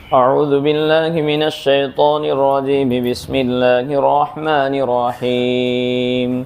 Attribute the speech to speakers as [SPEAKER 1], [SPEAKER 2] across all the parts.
[SPEAKER 1] अऊज़ु बिल्लाहि मिनश्शैतानिर्रजीम बिस्मिल्लाहिर्रहमानिर्रहीम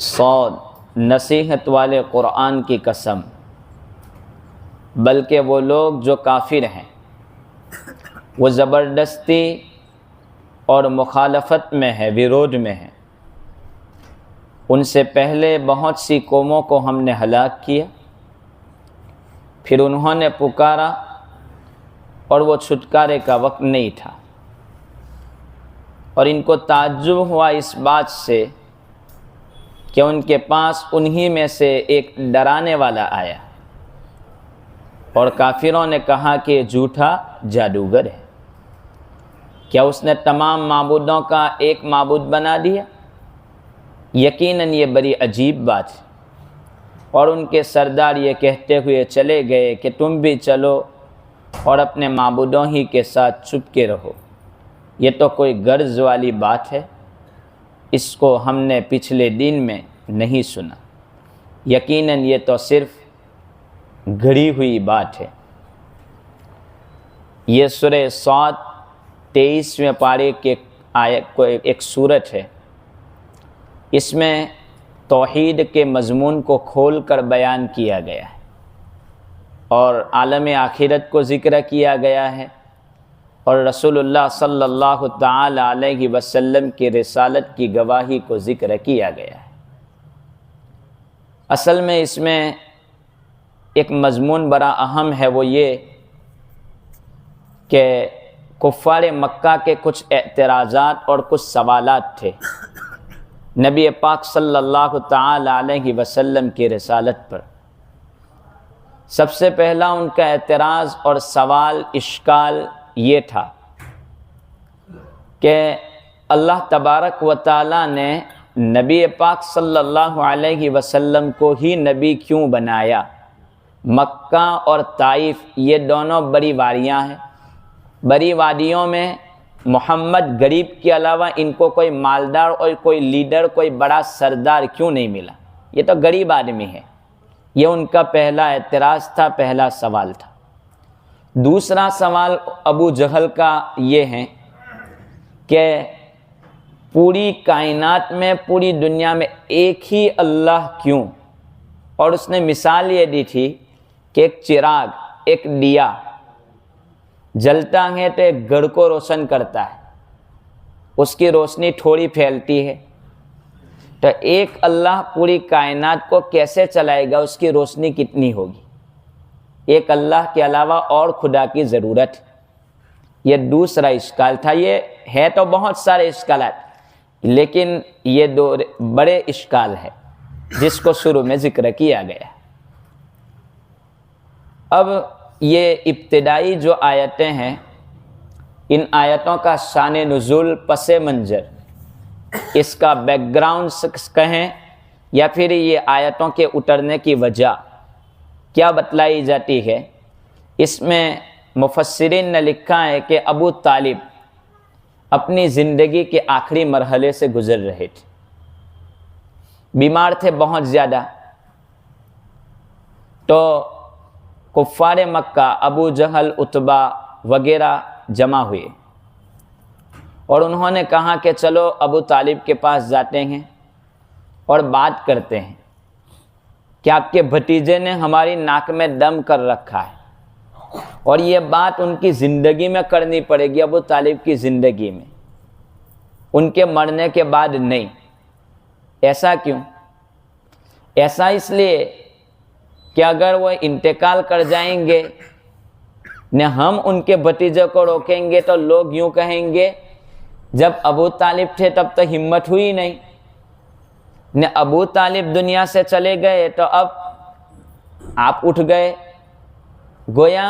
[SPEAKER 1] सौद नसीहत वाले क़ुरआन की कसम, बल्कि वो लोग जो काफिर हैं वो ज़बरदस्ती और मुखालफत में है, विरोध में है। उनसे पहले बहुत सी कौमों को हमने हलाक किया, फिर उन्होंने पुकारा और वो छुटकारे का वक्त नहीं था। और इनको ताज्जुब हुआ इस बात से कि उनके पास उन्हीं में से एक डराने वाला आया और काफिरों ने कहा कि ये झूठा जादूगर है। क्या उसने तमाम माबूदों का एक माबूद बना दिया? यकीनन ये बड़ी अजीब बात है। और उनके सरदार ये कहते हुए चले गए कि तुम भी चलो और अपने माबूदों ही के साथ चुपके रहो। ये तो कोई गर्ज वाली बात है, इसको हमने पिछले दिन में नहीं सुना। यकीनन ये तो सिर्फ घड़ी हुई बात है। ये सूरह सौद 23वें पारे के आयत को एक सूरत है। इसमें तौहीद के मज़मून को खोल कर बयान किया गया है और आलम आखिरत को ज़िक्र किया गया है और रसूलुल्लाह सल्लल्लाहु ताला अलैहि वसल्लम की रिसालत की गवाही को ज़िक्र किया गया है। असल में इसमें एक मज़मून बड़ा अहम है, वो ये कि कुफ़ार मक्का के कुछ एतराज़ात और कुछ सवालात थे नबी पाक सल्लल्लाहु ताला अलैहि वसल्लम की रिसालत पर। सबसे पहला उनका एतराज़ और सवाल इश्काल ये था कि अल्लाह तबारक व ताला ने नबी पाक सल्लल्लाहु अलैहि वसल्लम को ही नबी क्यों बनाया? मक्का और ताइफ ये दोनों बड़ी वादियाँ हैं। बड़ी वादियों में मोहम्मद गरीब के अलावा इनको कोई मालदार और कोई लीडर, कोई बड़ा सरदार क्यों नहीं मिला? ये तो गरीब आदमी है। ये उनका पहला एतराज़ था, पहला सवाल था। दूसरा सवाल अबू जहल का ये है कि पूरी कायनात में, पूरी दुनिया में एक ही अल्लाह क्यों? और उसने मिसाल ये दी थी कि एक चिराग, एक दिया जलता है तो एक घर को रोशन करता है, उसकी रोशनी थोड़ी फैलती है, तो एक अल्लाह पूरी कायनात को कैसे चलाएगा? उसकी रोशनी कितनी होगी? एक अल्लाह के अलावा और खुदा की ज़रूरत है। ये दूसरा इश्काल था। ये है तो बहुत सारे इश्कालात, लेकिन ये दो बड़े इश्काल है जिसको शुरू में ज़िक्र किया गया। अब ये इब्तिदाई जो आयतें हैं, इन आयतों का शान नुज़ूल, पस मंज़र, इसका बैकग्राउंड कहें या फिर ये आयतों के उतरने की वजह क्या बतलाई जाती है, इसमें मुफस्सिरीन ने लिखा है कि अबू तालिब अपनी ज़िंदगी के आखिरी मरहले से गुज़र रहे थे, बीमार थे बहुत ज़्यादा। तो कुफ़ार मक्का, अबू जहल, उतबा वगैरह जमा हुए और उन्होंने कहा कि चलो अबू तालिब के पास जाते हैं और बात करते हैं कि आपके भतीजे ने हमारी नाक में दम कर रखा है और ये बात उनकी ज़िंदगी में करनी पड़ेगी, अबू तालिब की ज़िंदगी में। उनके मरने के बाद नहीं। ऐसा क्यों? ऐसा इसलिए कि अगर वो इंतकाल कर जाएंगे न हम उनके भतीजे को रोकेंगे तो लोग यूं कहेंगे जब अबू तालिब थे तब तो हिम्मत हुई नहीं, न अबू तालिब दुनिया से चले गए तो अब आप उठ गए। गोया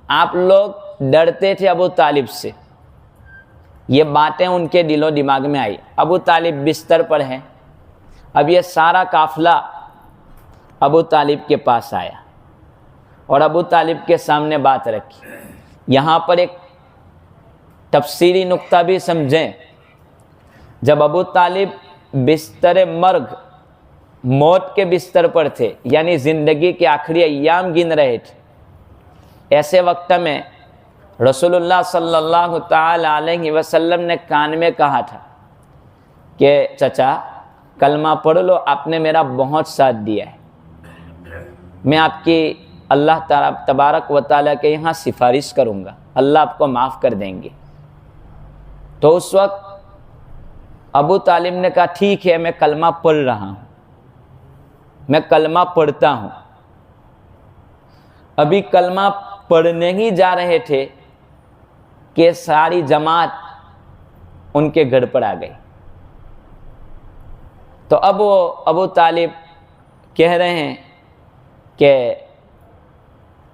[SPEAKER 1] आप लोग डरते थे अबू तालिब से। ये बातें उनके दिलो दिमाग में आई। अबू तालिब बिस्तर पर हैं। अब ये सारा काफिला अबू तालिब के पास आया और अबू तालिब के सामने बात रखी। यहाँ पर एक तफसीरी नुक्ता भी समझें। जब अबू तालिब बिस्तर मर्ग, मौत के बिस्तर पर थे, यानी ज़िंदगी के आखिरी अय्याम गिन रहे थे, ऐसे वक्त में रसूलुल्लाह सल्लल्लाहु ताला अलैहि वसल्लम ने कान में कहा था कि चचा कलमा पढ़ लो, आपने मेरा बहुत साथ दिया है, मैं आपकी अल्लाह ताला तबारक व ताला के यहाँ सिफारिश करूँगा, अल्लाह आपको माफ़ कर देंगे। तो उस वक्त अबू तालिब ने कहा ठीक है, मैं कलमा पढ़ रहा हूँ, मैं कलमा पढ़ता हूँ। अभी कलमा पढ़ने ही जा रहे थे कि सारी जमात उनके घर पर आ गई। तो अब वो अबू तालिब कह रहे हैं कि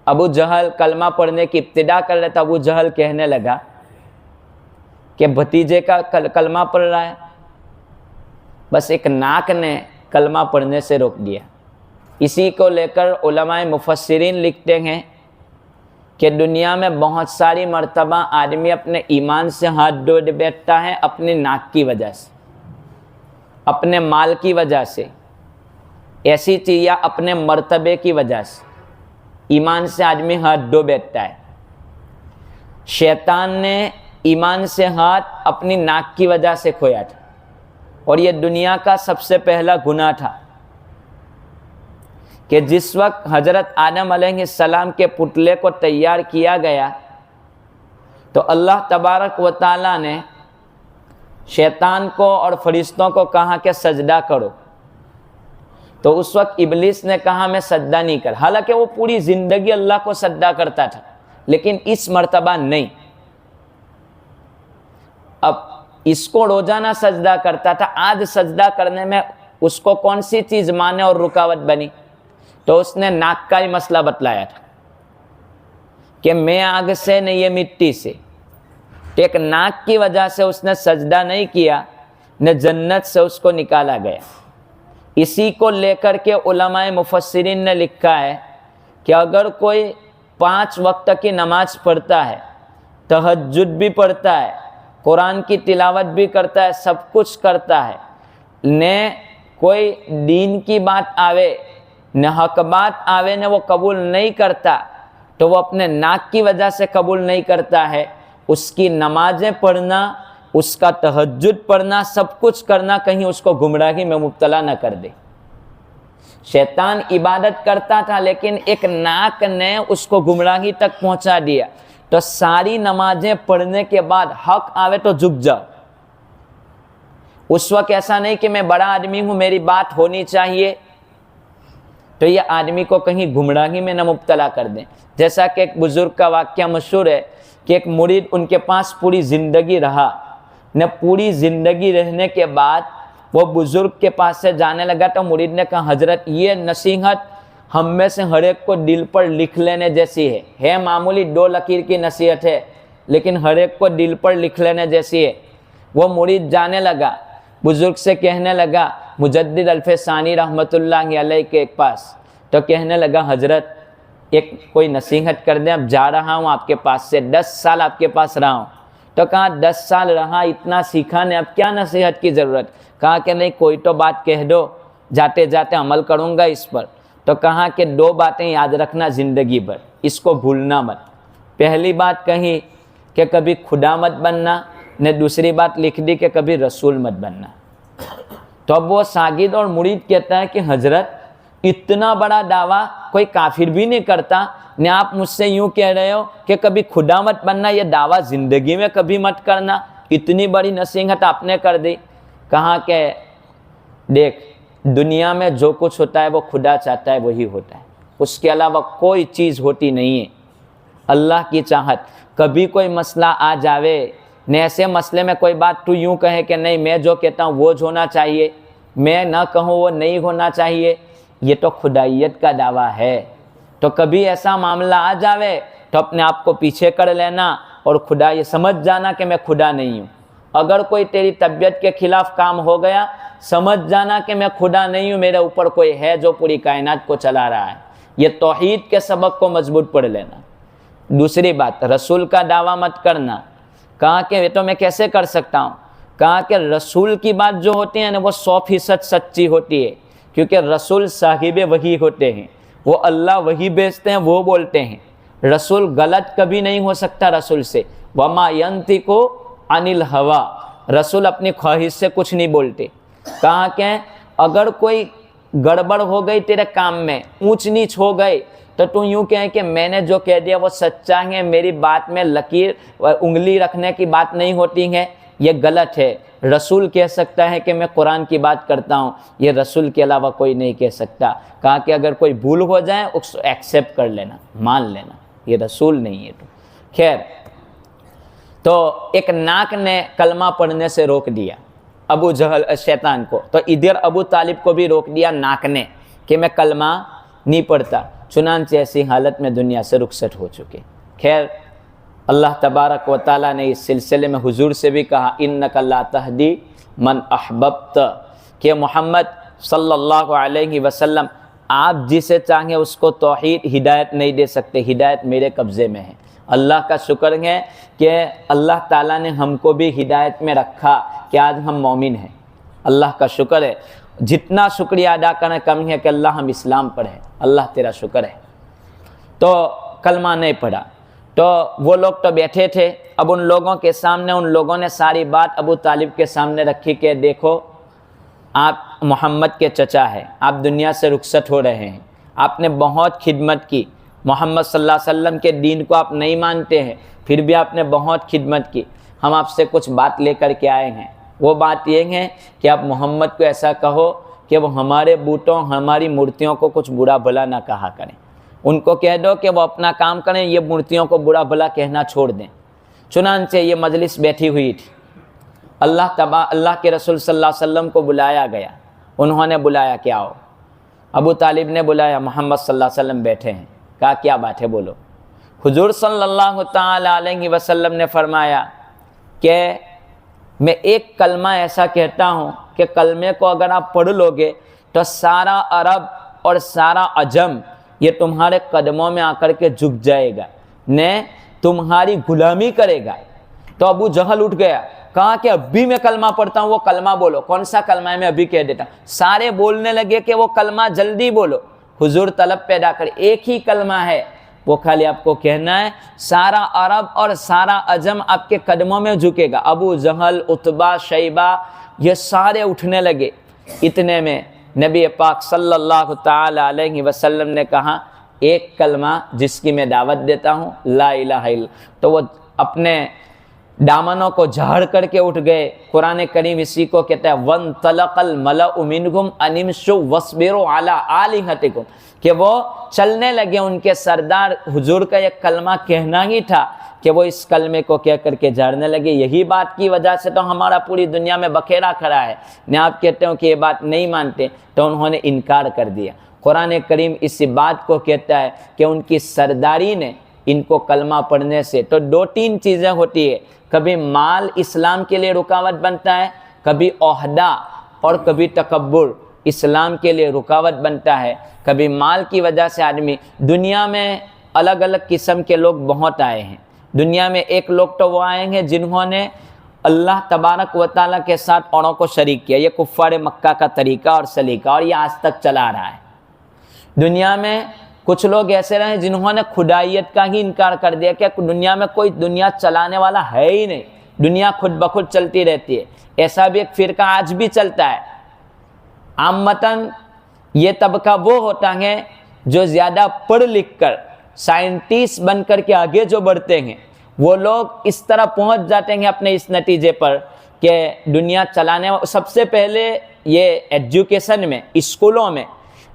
[SPEAKER 1] अबू जहल कलमा पढ़ने की इब्तिदा कर रहे थे। अबू जहल कहने लगा कि भतीजे का कलमा पढ़ रहा है। बस एक नाक ने कलमा पढ़ने से रोक दिया। इसी को लेकर उलमाए मुफस्सिरीन लिखते हैं कि दुनिया में बहुत सारी मर्तबा आदमी अपने ईमान से हाथ धो बैठता है अपनी नाक की वजह से, अपने माल की वजह से, ऐसी चीज़ या अपने मर्तबे की वजह से ईमान से आदमी हाथ धो बैठता है। शैतान ने ईमान से हाथ अपनी नाक की वजह से खोया था और ये दुनिया का सबसे पहला गुनाह था कि जिस वक्त हज़रत आदम अलैहिस्सलाम के पुतले को तैयार किया गया तो अल्लाह तबारक व ताला ने शैतान को और फरिश्तों को कहा कि सजदा करो। तो उस वक्त इब्लीस ने कहा मैं सजदा नहीं कर। हालांकि वो पूरी ज़िंदगी अल्लाह को सजदा करता था, लेकिन इस मर्तबा नहीं। अब इसको रोजाना सजदा करता था, आज सजदा करने में उसको कौन सी चीज़ माने और रुकावट बनी? तो उसने नाक का ही मसला बतलाया था कि मैं आग से नहीं, ये मिट्टी से। तो एक नाक की वजह से उसने सजदा नहीं किया, न जन्नत से उसको निकाला गया। इसी को लेकर के उलमाए मुफस्सिरीन ने लिखा है कि अगर कोई 5 वक्त की नमाज पढ़ता है, तहज्जुद भी पढ़ता है, कुरान की तिलावत भी करता है, सब कुछ करता है, ने कोई दीन की बात आवे, न हक बात आवे, ने वो कबूल नहीं करता, तो वो अपने नाक की वजह से कबूल नहीं करता है। उसकी नमाजें पढ़ना, उसका तहज्जुद पढ़ना, सब कुछ करना कहीं उसको गुमराही में मुब्तला न कर दे। शैतान इबादत करता था लेकिन एक नाक ने उसको गुमराही तक पहुंचा दिया। तो सारी नमाजें पढ़ने के बाद हक आवे तो झुक जाओ। उस वक्त ऐसा नहीं कि मैं बड़ा आदमी हूं, मेरी बात होनी चाहिए, तो ये आदमी को कहीं गुमराही में न मुब्तला कर दें। जैसा कि एक बुजुर्ग का वाक्य मशहूर है कि एक मुरीद उनके पास पूरी ज़िंदगी रहा, न पूरी ज़िंदगी रहने के बाद वो बुज़ुर्ग के पास से जाने लगा तो मुरीद ने कहा हज़रत ये नसीहत हम में से हर एक को दिल पर लिख लेने जैसी है मामूली 2 लकीर की नसीहत है, लेकिन हर एक को दिल पर लिख लेने जैसी है। वो मुरीद जाने लगा, बुज़ुर्ग से कहने लगा मुजद्दिद अल्फ़सानी रहमतुल्लाहि अलैह के पास, तो कहने लगा हज़रत एक कोई नसीहत कर दें, अब जा रहा हूँ आपके पास से, 10 साल आपके पास रहा हूँ। तो कहा 10 साल रहा, इतना सीखा ने, अब क्या नसीहत की ज़रूरत? कहा कि नहीं कोई तो बात कह दो, जाते जाते अमल करूँगा इस पर। तो कहा कि 2 बातें याद रखना ज़िंदगी भर, इसको भूलना मत। पहली बात कही कि कभी खुदा मत बनना, ने दूसरी बात लिख दी कि कभी रसूल मत बनना। तो अब वो सागिद और मुरीद कहता है कि हज़रत इतना बड़ा दावा कोई काफिर भी नहीं करता, ने आप मुझसे यूँ कह रहे हो कि कभी खुदा मत बनना, ये दावा ज़िंदगी में कभी मत करना, इतनी बड़ी नसीहत आपने कर दी। कहाँ के देख, दुनिया में जो कुछ होता है वो खुदा चाहता है वही होता है, उसके अलावा कोई चीज़ होती नहीं है। अल्लाह की चाहत, कभी कोई मसला आ जावे न, ऐसे मसले में कोई बात तू यूँ कहे कि नहीं मैं जो कहता हूँ वो होना चाहिए, मैं ना कहूँ वो नहीं होना चाहिए, ये तो खुदाइयत का दावा है। तो कभी ऐसा मामला आ जावे तो अपने आप को पीछे कर लेना और खुदा ये समझ जाना कि मैं खुदा नहीं हूँ। अगर कोई तेरी तबीयत के खिलाफ काम हो गया, समझ जाना कि मैं खुदा नहीं हूँ, मेरे ऊपर कोई है जो पूरी कायनात को चला रहा है। ये तौहीद के सबक को मजबूत पढ़ लेना। दूसरी बात, रसूल का दावा मत करना। कहा कि ये तो मैं कैसे कर सकता हूँ? कहा कि रसूल की बात जो होती है ना वो 100% सच्ची होती है, क्योंकि रसूल साहिब वही होते हैं, वो अल्लाह वही भेजते हैं, वो बोलते हैं। रसूल गलत कभी नहीं हो सकता रसूल से। वमा यंतिकु अनिल हवा, रसूल अपनी ख्वाहिश से कुछ नहीं बोलते। कहा कि अगर कोई गड़बड़ हो गई तेरे काम में, ऊंच नीच हो गई, तो तू यूँ कहें कि मैंने जो कह दिया वो सच्चा है, मेरी बात में लकीर उंगली रखने की बात नहीं होती है, ये गलत है। रसूल कह सकता है कि मैं कुरान की बात करता हूँ, ये रसूल के अलावा कोई नहीं कह सकता। कहा कि अगर कोई भूल हो जाए उसको एक्सेप्ट कर लेना, मान लेना, ये रसूल नहीं है। तो खैर, तो एक नाक ने कलमा पढ़ने से रोक दिया अबू जहल शैतान को, तो इधर अबू तालिब को भी रोक दिया नाक ने कि मैं कलमा नहीं पढ़ता। चुनांचे ऐसी हालत में दुनिया से रुखसत हो चुके। खैर, अल्लाह तबारक व ताला ने इस सिलसिले में हुजूर से भी कहा, इन्नका ला तहदी मन अहबब्त, कि मोहम्मद सल्लल्लाहु अलैहि वसल्लम आप जिसे चाहें उसको तौहीद हिदायत नहीं दे सकते, हिदायत मेरे कब्ज़े में है। अल्लाह का शुक्र है कि अल्लाह ताला ने हमको भी हिदायत में रखा कि आज हम मोमिन हैं। अल्लाह का शुक्र है, जितना शुक्रिया अदा करें कम है कि अल्लाह हम इस्लाम पर हैं। अल्लाह तेरा शुक्र है। तो कलमा नहीं पढ़ा, तो वो लोग तो बैठे थे। अब उन लोगों के सामने उन लोगों ने सारी बात अबू तालिब के सामने रखी कि देखो, आप मोहम्मद के चचा हैं, आप दुनिया से रुखसत हो रहे हैं, आपने बहुत खिदमत की, मोहम्मद सल्लल्लाहु अलैहि वसल्लम के दीन को आप नहीं मानते हैं, फिर भी आपने बहुत खिदमत की। हम आपसे कुछ बात लेकर के आए हैं। वो बात ये है कि आप मोहम्मद को ऐसा कहो कि वो हमारे बूटों, हमारी मूर्तियों को कुछ बुरा भला ना कहा करें। उनको कह दो कि वो अपना काम करें, ये मूर्तियों को बुरा भला कहना छोड़ दें। चुनांचे ये मजलिस बैठी हुई थी। अल्लाह के रसूल सल्लल्लाहु अलैहि वसल्लम को बुलाया गया। उन्होंने बुलाया कि आओ। अबू तालिब ने बुलाया, मोहम्मद सल्लल्लाहु अलैहि वसल्लम बैठे हैं। कहा क्या बात है, बोलो। हुजूर सल्लल्लाहु ताला अलैहि वसल्लम ने फरमाया कि मैं एक कलमा ऐसा कहता हूँ कि कलमे को अगर आप पढ़ लोगे तो सारा अरब और सारा अजम ये तुम्हारे कदमों में आकर के झुक जाएगा, ने तुम्हारी गुलामी करेगा। तो अबू जहल उठ गया, कहा कि अभी मैं कलमा पढ़ता हूँ, वो कलमा बोलो। कौन सा कलमा है, मैं अभी कह देता हूँ। सारे बोलने लगे कि वो कलमा जल्दी बोलो। हुजूर तलब पैदा कर, एक ही कलमा है, वो खाली आपको कहना है, सारा अरब और सारा अजम आपके कदमों में झुकेगा। अबू जहल, उतबा, शैबा ये सारे उठने लगे। इतने में नबी पाक सल्लल्लाहु ताला अलैहि वसल्लम ने कहा, एक कलमा जिसकी मैं दावत देता हूँ, ला इलाहा इल्लल्लाह। तो वो अपने दामनों को झाड़ करके उठ गए। कुरान करीम इसी को कहता है, वन तलकल मलअ मिनहुम अनिमशु वस्बिरु अला आलिहतिकुम, कि वो चलने लगे। उनके सरदार हुजूर का एक कलमा कहना ही था कि वो इस कलमे को कह करके झाड़ने लगे। यही बात की वजह से तो हमारा पूरी दुनिया में बखेरा खड़ा है। न आप कहते हो कि ये बात नहीं मानते, तो उन्होंने इनकार कर दिया। कुरान करीम इसी बात को कहता है कि उनकी सरदारी ने इनको कलमा पढ़ने से, तो दो तीन चीज़ें होती है, कभी माल इस्लाम के लिए रुकावट बनता है, कभी ओहदा और कभी तकब्बुर इस्लाम के लिए रुकावट बनता है। कभी माल की वजह से आदमी, दुनिया में अलग अलग किस्म के लोग बहुत आए हैं। दुनिया में एक लोग तो वो आए हैं जिन्होंने अल्लाह तबारक व तआला के साथ औरों को शरीक किया। ये कुफ्फार मक्का का तरीका और सलीका, और ये आज तक चला रहा है। दुनिया में कुछ लोग ऐसे रहे जिन्होंने खुदाइयत का ही इनकार कर दिया कि दुनिया में कोई दुनिया चलाने वाला है ही नहीं, दुनिया खुद ब खुद चलती रहती है। ऐसा भी एक फिरका आज भी चलता है। आमतन ये तबका वो होता है जो ज़्यादा पढ़ लिख कर साइंटिस्ट बन कर के आगे जो बढ़ते हैं, वो लोग इस तरह पहुंच जाते हैं अपने इस नतीजे पर कि दुनिया चलाने, सबसे पहले ये एजुकेशन में, स्कूलों में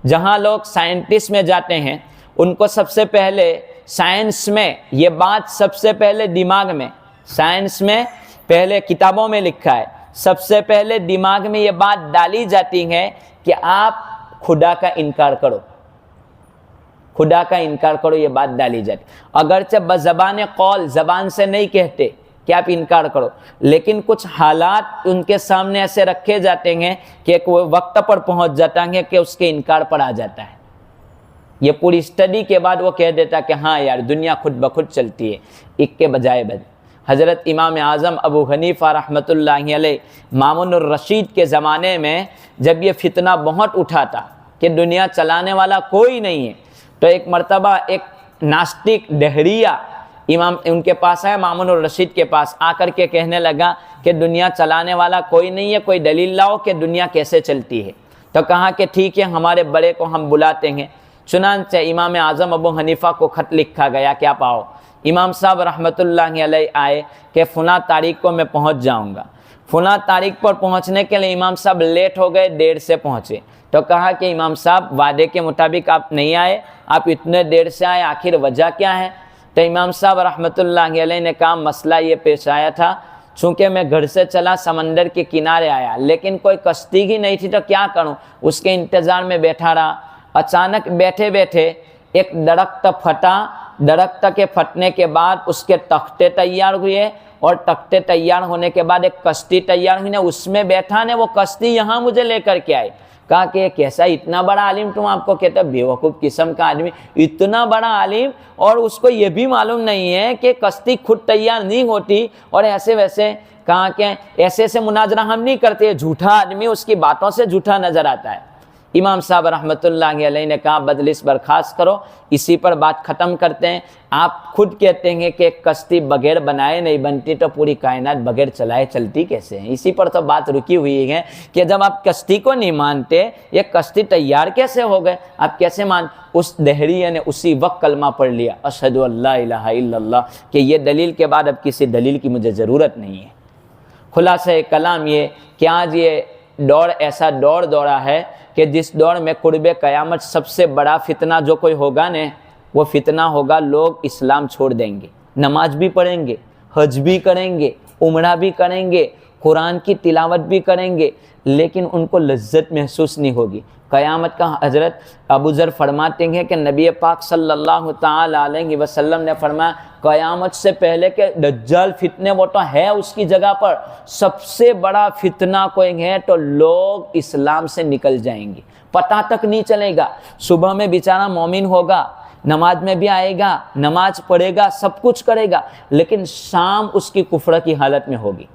[SPEAKER 1] जहाँ लोग साइंटिस्ट में जाते हैं, उनको सबसे पहले साइंस में ये बात सबसे पहले दिमाग में, साइंस में पहले किताबों में लिखा है, सबसे पहले दिमाग में ये बात डाली जाती है कि आप खुदा का इनकार करो, खुदा का इनकार करो, ये बात डाली जाती। अगरचे बज़बान कौल, ज़बान से नहीं कहते कि आप इनकार करो, लेकिन कुछ हालात उनके सामने ऐसे रखे जाते हैं कि एक वक्त पर पहुंच जाता है कि उसके इनकार पर आ जाता है। ये पूरी स्टडी के बाद वो कह देता कि हाँ यार दुनिया खुद ब खुद चलती है, इक्के बजाय बज। हज़रत इमाम आज़म अबू हनीफ़ा रहमतुल्लाहि अलैह, मामूनुर रशीद के ज़माने में जब ये फितना बहुत उठा था कि दुनिया चलाने वाला कोई नहीं है, तो एक मर्तबा एक नास्तिक डहरिया इमाम उनके पास आया, मामूनुर रशीद के पास आकर के कहने लगा कि दुनिया चलाने वाला कोई नहीं है, कोई दलील लाओ कि दुनिया कैसे चलती है। तो कहा कि ठीक है, हमारे बड़े को हम बुलाते हैं। चुनांचे इमाम आज़म अबू हनीफ़ा को ख़त लिखा गया कि आप आओ। इमाम साहब रहमतुल्लाहि अलैह आए कि फ़ुला तारीख को मैं पहुंच जाऊंगा। फ़ुला तारीख पर पहुंचने के लिए इमाम साहब लेट हो गए, देर से पहुंचे। तो कहा कि इमाम साहब वादे के मुताबिक आप नहीं आए, आप इतने देर से आए, आखिर वजह क्या है? तो इमाम साहब रहमतुल्लाहि अलैह ने कहा मसला ये पेश आया था, चूँकि मैं घर से चला समंदर के किनारे आया, लेकिन कोई कश्ती ही नहीं थी, तो क्या करूँ, उसके इंतज़ार में बैठा रहा। अचानक बैठे बैठे एक दरख्त फटा, दरख्त के फटने के बाद उसके तख्ते तैयार हुए, और तख्ते तैयार होने के बाद एक कश्ती तैयार हुई ना, उसमें बैठा ने वो कश्ती यहाँ मुझे लेकर के आए। कहा कि कैसा इतना बड़ा आलिम, तुम आपको कहते बेवकूफ़ किस्म का आदमी, इतना बड़ा आलिम और उसको ये भी मालूम नहीं है कि कश्ती खुद तैयार नहीं होती और ऐसे वैसे। कहा कि ऐसे ऐसे मुनाजरा हम नहीं करते, झूठा आदमी उसकी बातों से झूठा नज़र आता है। इमाम साहब रहमतुल्लाहि अलैह ने कहा बदलिस बर्खास्त करो, इसी पर बात ख़त्म करते हैं। आप खुद कहते हैं कि कश्ती बगैर बनाए नहीं बनती, तो पूरी कायनात बगैर चलाए चलती कैसे है? इसी पर तो बात रुकी हुई है कि जब आप कश्ती को नहीं मानते, ये कश्ती तैयार कैसे हो गए, आप कैसे मान? उस दहरिया ने उसी वक्त कलमा पढ़ लिया, अशहदु अल्ला इलाहा इल्लल्लाह, कि ये दलील के बाद अब किसी दलील की मुझे ज़रूरत नहीं है। खुलासा कलाम ये कि आज ये दौर ऐसा दौर दौड़ा है कि जिस दौर में कुर्बे क़यामत सबसे बड़ा फितना जो कोई होगा ने, वो फितना होगा लोग इस्लाम छोड़ देंगे, नमाज भी पढ़ेंगे, हज भी करेंगे, उम्रा भी करेंगे, कुरान की तिलावत भी करेंगे, लेकिन उनको लज्जत महसूस नहीं होगी। क़यामत का हज़रत अबू ज़र फरमाते हैं कि नबी पाक सल्लल्लाहु ताला अलैहि वसल्लम ने फरमाया क़यामत से पहले के दज्जाल फितने वो तो है उसकी जगह पर, सबसे बड़ा फितना कोई है तो लोग इस्लाम से निकल जाएंगे, पता तक नहीं चलेगा। सुबह में बेचारा मोमिन होगा, नमाज में भी आएगा, नमाज पढ़ेगा, सब कुछ करेगा, लेकिन शाम उसकी कुफ्र की हालत में होगी।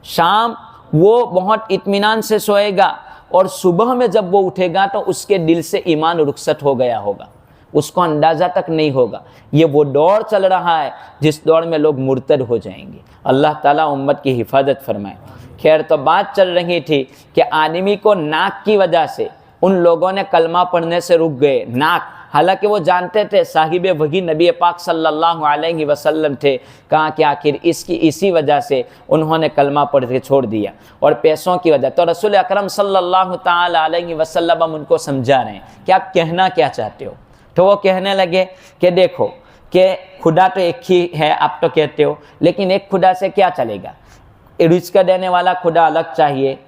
[SPEAKER 1] शाम वो बहुत इत्मीनान से सोएगा और सुबह में जब वो उठेगा तो उसके दिल से ईमान रुखसत हो गया होगा, उसको अंदाज़ा तक नहीं होगा। ये वो दौर चल रहा है जिस दौर में लोग मुर्तद हो जाएंगे। अल्लाह ताला उम्मत की हिफाजत फरमाए। खैर, तो बात चल रही थी कि आदमी को नाक की वजह से उन लोगों ने कलमा पढ़ने से रुक गए। नाक, हालांकि वो जानते थे साहिबे वही नबी पाक सल्लल्लाहु अलैहि वसल्लम थे। कहा कि आखिर इसी वजह से उन्होंने कलमा पढ़ के छोड़ दिया, और पैसों की वजह। तो रसूल अकरम सल्लल्लाहु ताला अलैहि वसल्लम हम उनको समझा रहे हैं कि आप कहना क्या चाहते हो। तो वो कहने लगे कि देखो कि खुदा तो एक ही है, आप तो कहते हो, लेकिन एक खुदा से क्या चलेगा? रिज़्क़ देने वाला खुदा अलग चाहिए,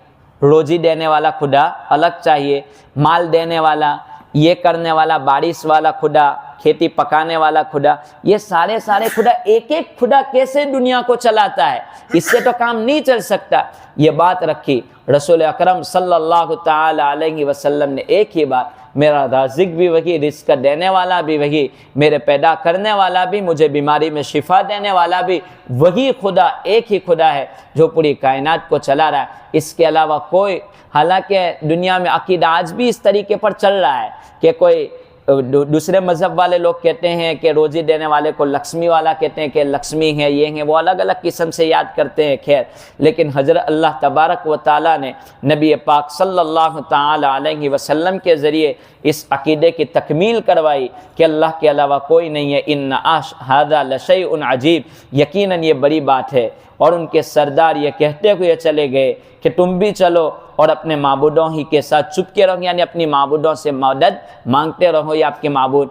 [SPEAKER 1] रोजी देने वाला खुदा अलग चाहिए, माल देने वाला, ये करने वाला, बारिश वाला खुदा, खेती पकाने वाला खुदा, ये सारे खुदा, एक एक खुदा कैसे दुनिया को चलाता है? इससे तो काम नहीं चल सकता। ये बात रखी रसूल अकरम सल्लल्लाहु ताला अलैहि वसल्लम ने एक ही बात, मेरा राज़िक भी वही, रिज़्क़ देने वाला भी वही, मेरे पैदा करने वाला भी, मुझे बीमारी में शिफा देने वाला भी वही खुदा, एक ही खुदा है जो पूरी कायनात को चला रहा है। इसके अलावा कोई, हालांकि दुनिया में अकीदा आज भी इस तरीके पर चल रहा है कि कोई दूसरे मज़हब वाले लोग कहते हैं कि रोज़ी देने वाले को लक्ष्मी वाला कहते हैं कि लक्ष्मी है, ये है, वो अलग अलग किस्म से याद करते हैं। खैर, लेकिन हज़रत अल्लाह तबारक व ताला ने नबी पाक सल्लल्लाहु ताला अलैहि वसल्लम के ज़रिए इस अक़ीदे की तकमील करवाई कि अल्लाह के अलावा कोई नहीं है। इन्ना आश हादा लशैउन अजीब, यकीनन ये बड़ी बात है। और उनके सरदार ये कहते हुए चले गए कि तुम भी चलो और अपने माबूदों ही के साथ चुपके रहो, यानी अपनी माबूदों से मदद मांगते रहो, या आपके माबूद।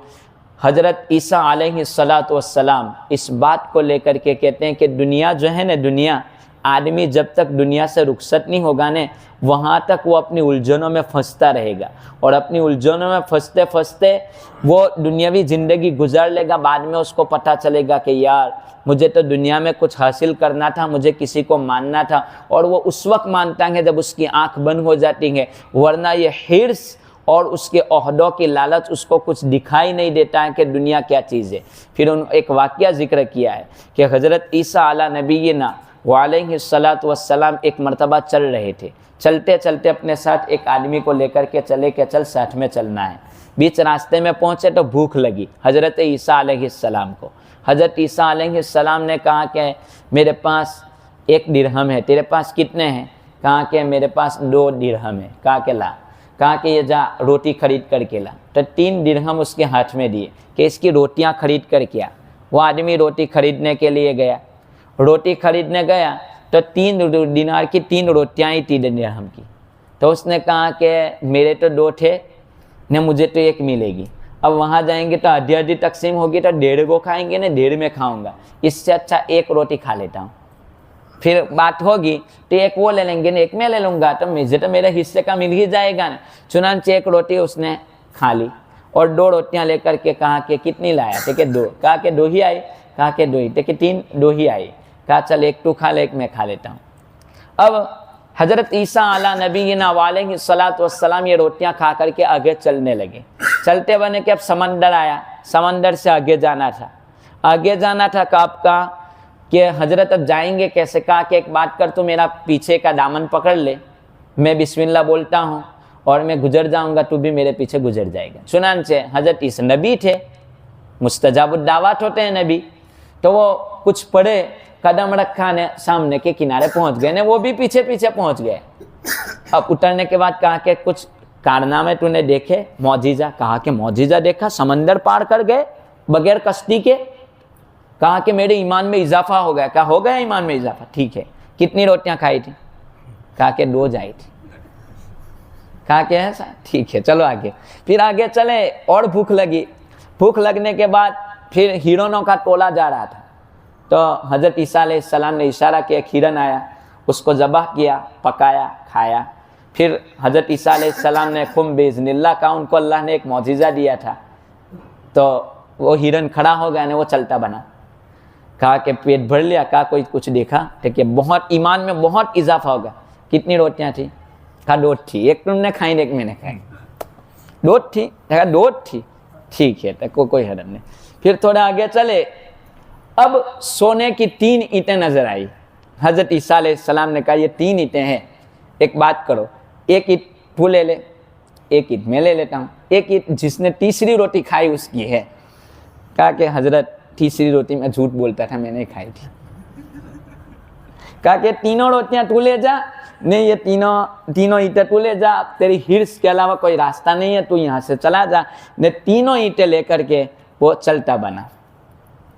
[SPEAKER 1] हज़रत ईसा अलैहिस्सलातु वस्सलाम इस बात को लेकर के कहते हैं कि दुनिया जो है ना, दुनिया, आदमी जब तक दुनिया से रुखसत नहीं होगा ने, वहाँ तक वो अपनी उलझनों में फंसता रहेगा। और अपनी उलझनों में फंसते फंसते वो दुनियावी ज़िंदगी गुजार लेगा। बाद में उसको पता चलेगा कि यार मुझे तो दुनिया में कुछ हासिल करना था, मुझे किसी को मानना था। और वो उस वक्त मानता है जब उसकी आँख बंद हो जाती है, वरना ये हिर्स और उसके ओहदों की लालच उसको कुछ दिखाई नहीं देता है कि दुनिया क्या चीज़ है। फिर उन एक वाक़या ज़िक्र किया है कि हज़रत ईसा अला नबीना अलैहिस्सलातु वस्सलाम एक मरतबा चल रहे थे। चलते चलते अपने साथ एक आदमी को लेकर के चले कि चल साथ में चलना है। बीच रास्ते में पहुँचे तो भूख लगी हज़रत ईसा अलैहिस्सलाम को। हज़रत ईसा अलैहिस्सलाम ने कहा कि मेरे पास 1 दिरहम है, तेरे पास कितने हैं? कहा कि मेरे पास 2 दिरहम है। कहा कि ला। कहा कि ये जा रोटी खरीद करके ला। तो 3 दिरहम उसके हाथ में दिए कि इसकी रोटियां खरीद कर के आ। वो आदमी रोटी खरीदने के लिए गया। रोटी खरीदने गया तो 3 दिनार की 3 रोटियां ही 3 दिरहम की। तो उसने कहा कि मेरे तो 2 थे न, मुझे तो 1 मिलेगी। अब वहाँ जाएंगे तो आधी आधी तकसीम होगी तो 1.5 को खाएंगे न, 1.5 में खाऊंगा, इससे अच्छा 1 रोटी खा लेता हूँ। फिर बात होगी तो 1 वो ले लेंगे न, 1 मैं ले लूँगा, तो मुझे तो मेरे हिस्से का मिल ही जाएगा ना। चुनांचे 1 रोटी उसने खा ली और 2 रोटियां लेकर के कहा कि कितनी लाया? थे कि 2। कहा कि 2 ही आई। कहा कि 2 ही। थे कि 3, 2 ही आई। कहा चल 1 तू खा ले, 1 मैं खा लेता हूँ। अब हज़रत ईसा अला नबीना अलैहिस्सलातु वस्सलाम ये रोटियां खा करके आगे चलने लगे। चलते बने कि अब समंदर आया, समंदर से आगे जाना था। आगे जाना था कब का कि हज़रत अब जाएंगे कैसे? कहा कि एक बात कर, तू मेरा पीछे का दामन पकड़ ले, मैं बिस्मिल्लाह बोलता हूँ और मैं गुजर जाऊँगा, तू भी मेरे पीछे गुजर जाएगा। चुनांचे हज़रत ईसा नबी थे, मुस्तजाबुद दावत होते हैं नबी, तो वो कुछ पढ़े, कदम रखा ने सामने के किनारे पहुंच गए ने, वो भी पीछे पीछे पहुंच गए। अब उतरने के बाद कहा कि कुछ कारनामे तूने देखे, मौजीज़ा? कहा कि मौजीज़ा देखा, समंदर पार कर गए बगैर कश्ती के। कहा कि मेरे ईमान में इजाफा हो गया। कहा हो गया ईमान में इजाफा, ठीक है। कितनी रोटियां खाई थी? कहा कि 2 जाई थी। कहा कि ऐसा, ठीक है चलो आगे। फिर आगे चले और भूख लगी। भूख लगने के बाद फिर हिरणों का टोला जा रहा था, तो हज़रत ईसा अलैहिस्सलाम ने इशारा किया, एक हिरन आया, उसको ज़बह किया, पकाया, खाया। फिर हज़रत ईसा अलैहिस्सलाम ने खुम बिइज़्निल्लाह कहा, उनको अल्लाह ने एक मौजिज़ा दिया था, तो वो हिरन खड़ा हो गया ने, वो चलता बना। कहा कि पेट भर लिया? कहा कोई कुछ देखा? ठीक है, बहुत ईमान में बहुत इजाफा होगा। कितनी रोटियां थी? कहा 2 थी, 1 तुमने खाई, 1 मैंने खाई। 2 थी? कहा 2 थी, ठीक है, तो कोई हरन नहीं। फिर थोड़ा आगे चले, अब सोने की 3 ईंटें नजर आई। हज़रत ईसा अलैहिस्सलाम ने कहा ये 3 ईंटें हैं, एक बात करो, 1 ईंट तू ले ले, 1 ईंट मैं ले लेता हूँ, 1 ईंट जिसने तीसरी रोटी खाई उसकी है। कहा कि हज़रत तीसरी रोटी मैं झूठ बोलता था, मैंने खाई थी। कहा कि 3 रोटियां तू ले जा, नहीं ये तीनों ईंटें तू ले जा, तेरी हिर्स के अलावा कोई रास्ता नहीं है, तू यहाँ से चला जा। ने 3 ईंटें लेकर के वो चलता बना।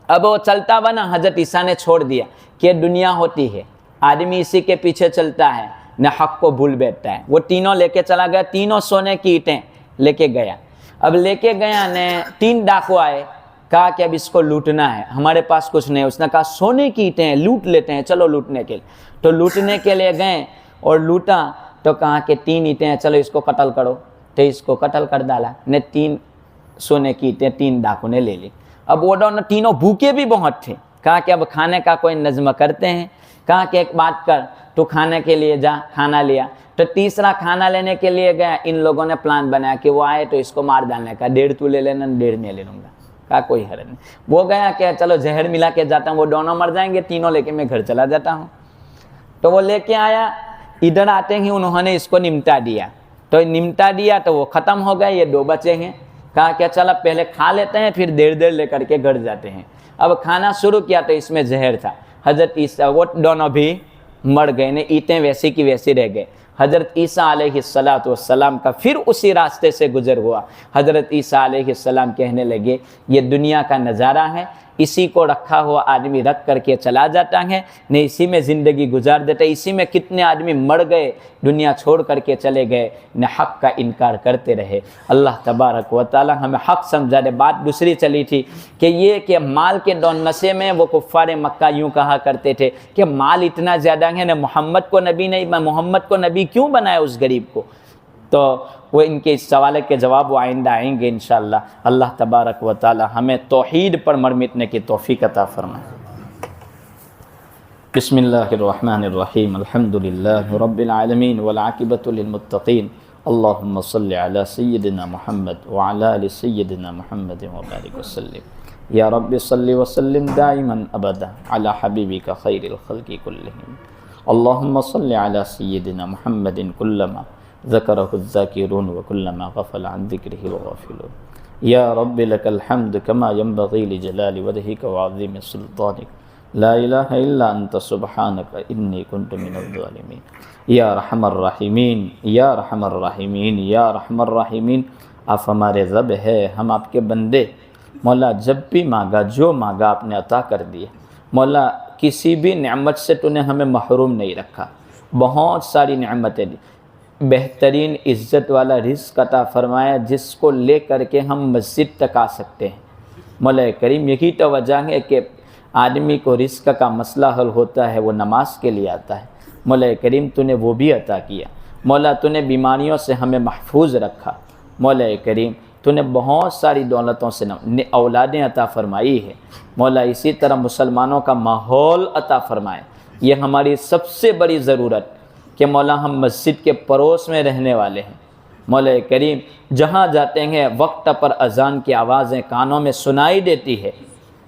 [SPEAKER 1] अब वो चलता बना, हज़रत ईसा ने छोड़ दिया कि दुनिया होती है, आदमी इसी के पीछे चलता है, न हक को भूल बैठता है। वो 3 लेके चला गया, 3 सोने की ईंटें लेके गया। अब लेके गया ने 3 डाकू आए, कहा कि अब इसको लूटना है, हमारे पास कुछ नहीं। उसने कहा सोने की ईंटें हैं, लूट लेते हैं, चलो लूटने के लिए। तो लूटने के लिए गए और लूटा, तो कहा कि 3 ईंटें हैं, चलो इसको कत्ल करो। तो इसको कत्ल कर डाला ने। 3 सोने की ईंटें 3 डाकू ने ले ली। अब वो दोनों तीनों भूखे भी बहुत थे। कहा कि अब खाने का कोई नज़्म करते हैं। कहा कि एक बात कर, तू खाने के लिए जा, खाना लिया। तो तीसरा खाना लेने के लिए गया, इन लोगों ने प्लान बनाया कि वो आए तो इसको मार डालने का, 1.5 तू ले लेना, 1.5 मैं ले लूँगा। कहा कोई हरज नहीं। वो गया कि चलो जहर मिला के जाता हूँ, वो दोनों मर जाएंगे, 3 लेके मैं घर चला जाता हूँ। तो वो लेके आया, इधर आते ही उन्होंने इसको निमटा दिया। तो निमटा दिया तो वो ख़त्म हो गए, ये 2 बचे हैं। कहा क्या चला पहले खा लेते हैं फिर देर देर लेकर के गड़ जाते हैं। अब खाना शुरू किया तो इसमें जहर था। हज़रत ईसा वो दोनों भी मर गए ने, ईंटें वैसी की वैसी रह गए। हज़रत ईसा अलैहिस्सलातु वस्सलाम का फिर उसी रास्ते से गुजर हुआ। हज़रत ईसा अलैहिस्सलाम कहने लगे ये दुनिया का नज़ारा है, इसी को रखा हुआ आदमी रख करके चला जाता है, न इसी में ज़िंदगी गुजार देता है। इसी में कितने आदमी मर गए, दुनिया छोड़ करके चले गए, न हक़ का इनकार करते रहे। अल्लाह तबारक व तआला हमें हक़ समझा दे। बात दूसरी चली थी कि ये कि माल के दौन नशे में वो कुफ़ार मक्का यूँ कहा करते थे कि माल इतना ज़्यादा है, न मोहम्मद को नबी नहीं, मोहम्मद को नबी क्यों बनाया उस गरीब को। तो वो इनके इस सवाल के जवाब वो आइंदा आएंगे इंशाअल्लाह। अल्लाह तबारक व तआला हमें तौहीद पर मर मिटने की तौफीक अता फरमाए। बिस्मिल्लाहिर्रहमानिर्रहीम, अल्हम्दुलिल्लाहि रब्बिल आलमीन वल आक़िबतु लिल मुत्तक़ीन, अल्लाहुम्मा सल्लि अला सय्यिदिना मुहम्मद व अला आलि सय्यिदिना मुहम्मद व बारिक वसल्लिम। या रब्बि सल्लि व सल्लिम दाइमन अबदा अला हबीबिका खैरिल खल्क़ि कुल्लिहिम। अल्लाहुम्मा सल्लि अला सय्यिदिना मुहम्मदिन कुल्लमा ज़करहु ज़ाकिरून व कुल्लमा गफ़ल अन ज़िक्रिही व गाफ़िलून। या रब्बि लकल हम्द कमा यंबग़ी लिजलालि वजहिका व अज़ीमि सुल्तानिक, ला इलाहा इल्ला अंत सुब्हानक इन्नी कुन्तु मिनज़ ज़ालिमीन। या रहमर राहिमीन, या रहमर राहिमीन, या रहमर राहिमीन। आप हमारे रब है, हम आपके बंदे। मौला जब भी मांगा, जो मांगा आपने अता कर दिया। मौला किसी भी नेमत से तूने हमें महरूम नहीं रखा, बहुत सारी नेमतें दी। बेहतरीन इज़्ज़त वाला रिज़्क़ अता फरमाया जिसको ले करके हम मस्जिद तक आ सकते हैं। मौला करीम यही तो वजह है कि आदमी को रिज़्क़ का मसला हल होता है, वो नमाज के लिए आता है। मौला करीम तूने वो भी अता किया। मौला तूने बीमारियों से हमें महफूज रखा। मौला करीम तूने बहुत सारी दौलतों से औलादें अता फरमाई है। मौला इसी तरह मुसलमानों का माहौल अता फरमाए। ये हमारी सबसे बड़ी ज़रूरत कि मौला हम मस्जिद के पड़ोस में रहने वाले हैं। मौला करीम जहाँ जाते हैं वक्त पर अज़ान की आवाज़ें कानों में सुनाई देती है।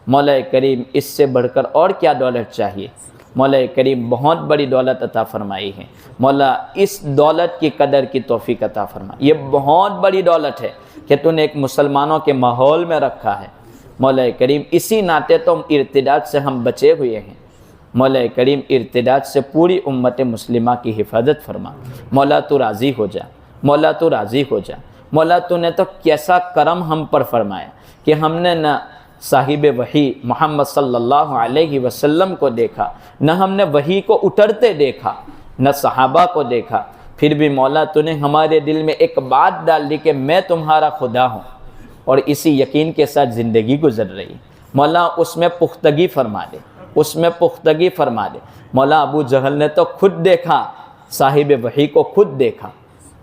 [SPEAKER 1] मौला करीम इससे बढ़कर और क्या दौलत चाहिए। मौला करीम बहुत बड़ी दौलत अता फरमाई है। मौला इस दौलत की कदर की तौफीक अता फरमा। ये बहुत बड़ी दौलत है कि तूने एक मुसलमानों के माहौल में रखा है। मौला करीम इसी नाते तो इर्तिदाद से हम बचे हुए हैं। मौला करीम इर्तिदाद से पूरी उम्मत मुस्लिमा की हिफाजत फरमा। मौला तू राज़ी हो जा, मौला तू राज़ी हो जा। मौला तूने तो कैसा करम हम पर फरमाया कि हमने न साहिब वही मोहम्मद सल्लल्लाहु अलैहि वसल्लम को देखा, न हमने वही को उतरते देखा, न सहाबा को देखा, फिर भी मौला तूने हमारे दिल में एक बात डाल दी कि मैं तुम्हारा खुदा हूँ, और इसी यकीन के साथ ज़िंदगी गुजर रही। मौला उसमें पुख्तगी फरमा दे, उसमें पुख्तगी फरमा दे। मौला अबू जहल ने तो खुद देखा, साहिब वही को खुद देखा।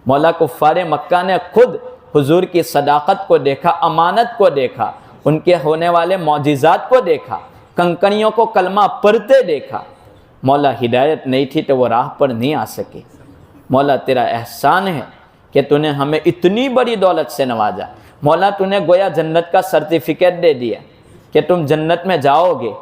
[SPEAKER 1] मौला कुफ़ार मक्का ने खुद हुजूर की सदाकत को देखा, अमानत को देखा, उनके होने वाले मौजिज़ात को देखा, कंकड़ियों को कलमा पढ़ते देखा। मौला हिदायत नहीं थी तो वो राह पर नहीं आ सके। मौला तेरा एहसान है कि तूने हमें इतनी बड़ी दौलत से नवाजा। मौला तूने गोया जन्नत का सर्टिफिकेट दे दिया कि तुम जन्नत में जाओगे।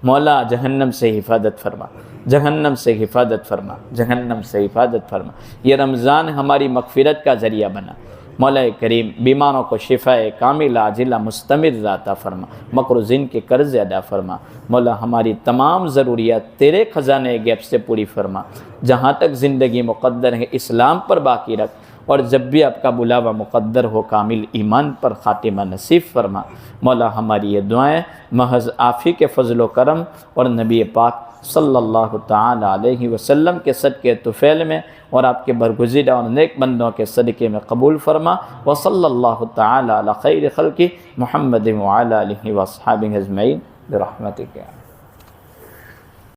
[SPEAKER 1] मौला जहन्नम से हिफाजत फरमा, जहन्नम से हिफाजत फरमा, जहन्नम से हिफाजत फरमा। ये रमज़ान हमारी मग़फ़िरत का ज़रिया बना। मौला करीम बीमारों को शिफ़ाए कामिला आजिला मुस्तमिर अता फरमा, मक़रूज़ीन के कर्ज़ अदा फरमा। मौला हमारी तमाम ज़रूरियात तेरे ख़ज़ाने गैब से पूरी फरमा। जहाँ तक ज़िंदगी मुक़द्दर है इस्लाम पर बाकी रख, और जब भी आपका बुलावा मुक़द्दर हो कामिल ईमान पर ख़ातिमा नसीब फरमा। मौला हमारी ये दुआएँ महज़ आफ़ी के फ़ज़ल व करम और नबी पाक सल्लल्लाहु ताला अलैहि वसल्लम के सदक़े तुफ़ैल में और आपके बरगुज़ीदा और नेक बंदों के सदक़े में कबूल फरमा। व सल्लल्लाहु ताला अला खैर खल्क़ि मुहम्मद व अला आलिहि व अस्हाबिहि अजमईन बिरहमतिक।